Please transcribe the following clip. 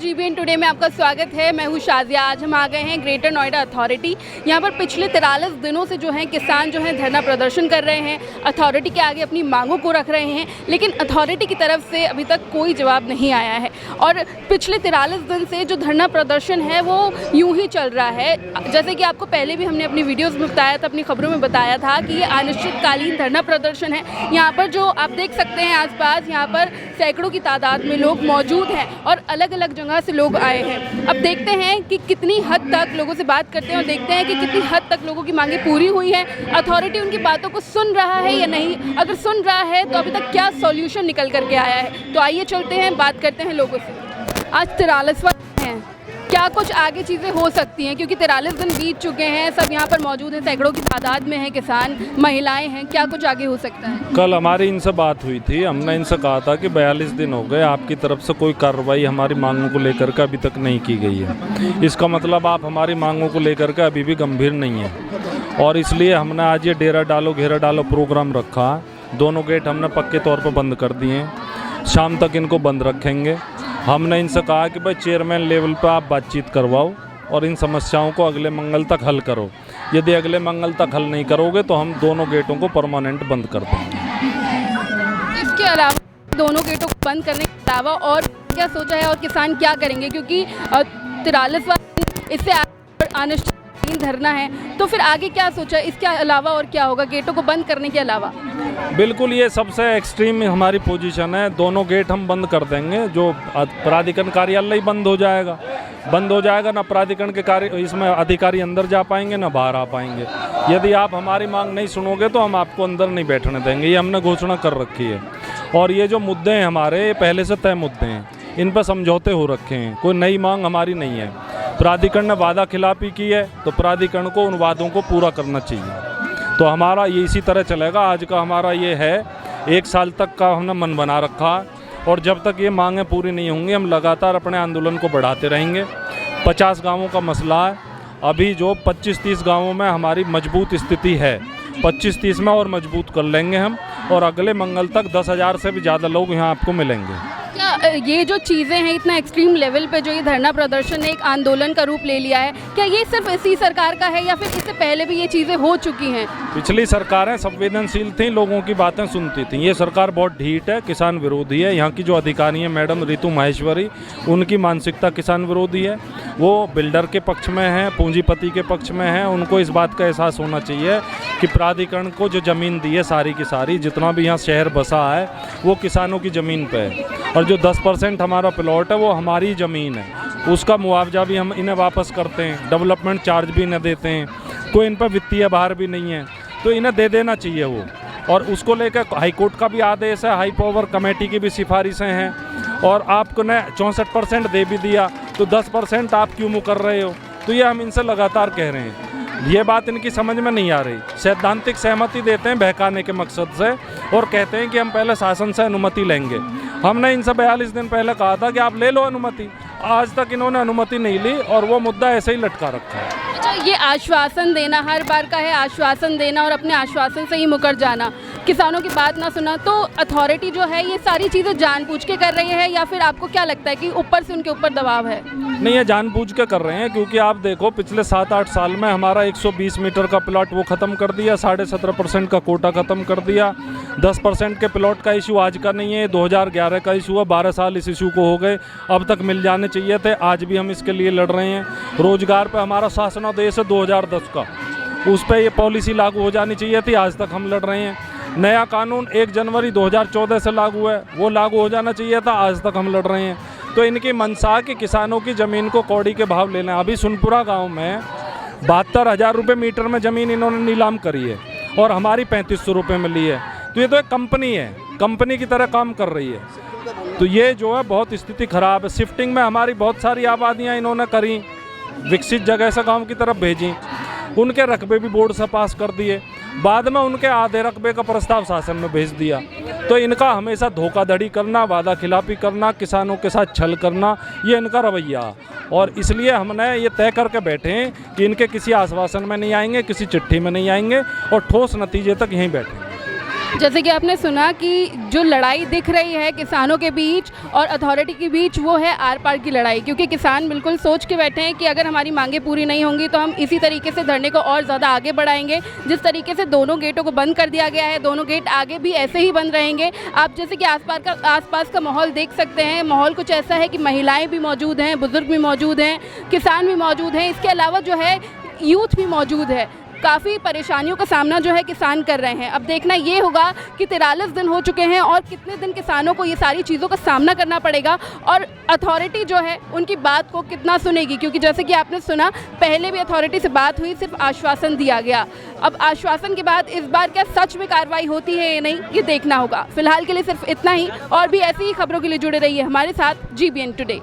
GBN today में आपका स्वागत है। मैं हूँ शाजिया। आज हम आ गए हैं ग्रेटर नोएडा अथॉरिटी। यहाँ पर पिछले 43 दिनों से जो है किसान जो है धरना प्रदर्शन कर रहे हैं, अथॉरिटी के आगे अपनी मांगों को रख रहे हैं, लेकिन अथॉरिटी की तरफ से अभी तक कोई जवाब नहीं आया है। और पिछले 43 दिन से जो धरना प्रदर्शन है वो यूँ ही चल रहा है। जैसे कि आपको पहले भी हमने अपनी वीडियोज़ में बताया था, अपनी खबरों में बताया था कि ये अनिश्चितकालीन धरना प्रदर्शन है। यहाँ पर जो आप देख सकते हैं आसपास, यहाँ पर सैकड़ों की तादाद में लोग मौजूद हैं और अलग अलग जगह से लोग आए हैं। अब देखते हैं कि कितनी हद तक लोगों से बात करते हैं और देखते हैं कि कितनी हद तक लोगों की मांगें पूरी हुई है, अथॉरिटी उनकी बातों को सुन रहा है या नहीं। अगर सुन रहा है तो अभी तक क्या सॉल्यूशन निकल करके आया है। तो आइए चलते हैं, बात करते हैं लोगों से। आज 43वां है, क्या कुछ आगे चीज़ें हो सकती हैं, क्योंकि 43 दिन बीत चुके हैं, सब यहाँ पर मौजूद हैं, सैकड़ों की तादाद में हैं किसान, महिलाएं हैं, क्या कुछ आगे हो सकता है? कल हमारी इनसे बात हुई थी। हमने इनसे कहा था कि 42 दिन हो गए, आपकी तरफ से कोई कार्रवाई हमारी मांगों को लेकर के अभी तक नहीं की गई है। इसका मतलब आप हमारी मांगों को लेकर के अभी भी गंभीर नहीं है और इसलिए हमने आज ये डेरा डालो घेरा डालो प्रोग्राम रखा। दोनों गेट हमने पक्के तौर पर बंद कर दिए हैं, शाम तक इनको बंद रखेंगे। हमने इनसे कहा कि भाई चेयरमैन लेवल पर आप बातचीत करवाओ और इन समस्याओं को अगले मंगल तक हल करो। यदि अगले मंगल तक हल नहीं करोगे तो हम दोनों गेटों को परमानेंट बंद कर देंगे। इसके अलावा दोनों गेटों को बंद करने के अलावा और क्या सोचा है और किसान क्या करेंगे, क्योंकि 43वां इससे अनिश्चितकालीन धरना है, तो फिर आगे क्या सोचा है? इसके अलावा और क्या होगा गेटों को बंद करने के अलावा? बिल्कुल, ये सबसे एक्सट्रीम हमारी पोजीशन है। दोनों गेट हम बंद कर देंगे। जो प्राधिकरण कार्यालय ही बंद हो जाएगा ना प्राधिकरण के कार्य इसमें अधिकारी अंदर जा पाएंगे ना बाहर आ पाएंगे। यदि आप हमारी मांग नहीं सुनोगे तो हम आपको अंदर नहीं बैठने देंगे, ये हमने घोषणा कर रखी है। और ये जो मुद्दे हैं हमारे, ये पहले से तय मुद्दे हैं, इन पर समझौते हो रखे हैं, कोई नई मांग हमारी नहीं है। प्राधिकरण ने वादा खिलाफी की है तो प्राधिकरण को उन वादों को पूरा करना चाहिए। तो हमारा ये इसी तरह चलेगा। आज का हमारा ये है, 1 साल तक का हमने मन बना रखा और जब तक ये मांगें पूरी नहीं होंगी हम लगातार अपने आंदोलन को बढ़ाते रहेंगे। 50 गांवों का मसला है, अभी जो 25-30 गांवों में हमारी मजबूत स्थिति है, 25-30 में और मजबूत कर लेंगे हम और अगले मंगल तक 10,000 से भी ज़्यादा लोग यहाँ आपको मिलेंगे। क्या ये जो चीज़ें हैं इतना एक्सट्रीम लेवल पे जो ये धरना प्रदर्शन ने एक आंदोलन का रूप ले लिया है, क्या ये सिर्फ इसी सरकार का है या फिर इससे पहले भी ये चीज़ें हो चुकी हैं? पिछली सरकारें संवेदनशील थीं, लोगों की बातें सुनती थीं। ये सरकार बहुत ढीठ है, किसान विरोधी है। यहाँ की जो अधिकारी हैं मैडम रितु माहेश्वरी, उनकी मानसिकता किसान विरोधी है। वो बिल्डर के पक्ष में हैं, पूंजीपति के पक्ष में हैं। उनको इस बात का एहसास होना चाहिए कि प्राधिकरण को जो ज़मीन दी है सारी की सारी, जितना भी यहाँ शहर बसा है वो किसानों की ज़मीन पे है और जो 10% हमारा प्लॉट है वो हमारी ज़मीन है। उसका मुआवजा भी हम इन्हें वापस करते हैं, डेवलपमेंट चार्ज भी इन्हें देते हैं, कोई इन पर वित्तीय भार भी नहीं है, तो इन्हें दे देना चाहिए वो। और उसको लेकर हाईकोर्ट का भी आदेश है, हाई पावर कमेटी की भी सिफारिशें हैं और आपको ने 64% दे भी दिया तो 10% आप क्यों मुकर रहे हो? तो ये हम इनसे लगातार कह रहे हैं, ये बात इनकी समझ में नहीं आ रही। सैद्धांतिक सहमति देते हैं बहकाने के मकसद से और कहते हैं कि हम पहले शासन से अनुमति लेंगे। हमने इनसे 42 दिन पहले कहा था कि आप ले लो अनुमति, आज तक इन्होंने अनुमति नहीं ली और वो मुद्दा ऐसे ही लटका रखा है। अच्छा, ये आश्वासन देना हर बार का है, आश्वासन देना और अपने आश्वासन से ही मुकर जाना, किसानों की बात ना सुना, तो अथॉरिटी जो है ये सारी चीज़ें जानबूझ के कर रही है या फिर आपको क्या लगता है कि ऊपर से उनके ऊपर दबाव है? नहीं, ये जानबूझ के कर रहे हैं, क्योंकि आप देखो पिछले 7-8 साल में हमारा 120 मीटर का प्लॉट वो ख़त्म कर दिया, 17.5% का कोटा ख़त्म कर दिया, 10% के प्लॉट का इशू आज का नहीं है, 2011 का इशू है, 12 साल इस इशू को हो गए, अब तक मिल जाने चाहिए थे, आज भी हम इसके लिए लड़ रहे हैं। रोजगार पर हमारा शासनादेश है 2010 का, उस पर ये पॉलिसी लागू हो जानी चाहिए थी, आज तक हम लड़ रहे हैं। नया कानून 1 जनवरी 2014 से लागू है, वो लागू हो जाना चाहिए था, आज तक हम लड़ रहे हैं। तो इनकी मनसा कि किसानों की ज़मीन को कौड़ी के भाव लेना। अभी सुनपुरा गांव में 72,000 रुपये मीटर में ज़मीन इन्होंने नीलाम करी है और हमारी 3500 रुपये में ली है। तो ये तो एक कंपनी है, कंपनी की तरह काम कर रही है। तो ये जो है बहुत स्थिति खराब है। शिफ्टिंग में हमारी बहुत सारी आबादियाँ इन्होंने करी, विकसित जगह से गाँव की तरफ भेजी, उनके रकबे भी बोर्ड से पास कर दिए, बाद में उनके आधे रकबे का प्रस्ताव शासन में भेज दिया। तो इनका हमेशा धोखाधड़ी करना, वादा खिलाफी करना, किसानों के साथ छल करना, ये इनका रवैया। और इसलिए हमने ये तय करके बैठे हैं कि इनके किसी आश्वासन में नहीं आएंगे, किसी चिट्ठी में नहीं आएंगे और ठोस नतीजे तक यहीं बैठेंगे। जैसे कि आपने सुना कि जो लड़ाई दिख रही है किसानों के बीच और अथॉरिटी के बीच, वो है आर पार की लड़ाई, क्योंकि किसान बिल्कुल सोच के बैठे हैं कि अगर हमारी मांगें पूरी नहीं होंगी तो हम इसी तरीके से धरने को और ज़्यादा आगे बढ़ाएंगे। जिस तरीके से दोनों गेटों को बंद कर दिया गया है, दोनों गेट आगे भी ऐसे ही बंद रहेंगे। आप जैसे कि आसपास का माहौल देख सकते हैं। माहौल कुछ ऐसा है कि महिलाएँ भी मौजूद हैं, बुजुर्ग भी मौजूद हैं, किसान भी मौजूद हैं, इसके अलावा जो है यूथ भी मौजूद है। काफ़ी परेशानियों का सामना जो है किसान कर रहे हैं। अब देखना ये होगा कि 43 दिन हो चुके हैं और कितने दिन किसानों को ये सारी चीज़ों का सामना करना पड़ेगा और अथॉरिटी जो है उनकी बात को कितना सुनेगी, क्योंकि जैसे कि आपने सुना पहले भी अथॉरिटी से बात हुई, सिर्फ आश्वासन दिया गया। अब आश्वासन के बाद इस बार क्या सच में कार्रवाई होती है या नहीं, ये देखना होगा। फिलहाल के लिए सिर्फ इतना ही, और भी ऐसी ही खबरों के लिए जुड़े रहिए हमारे साथ GBN टुडे।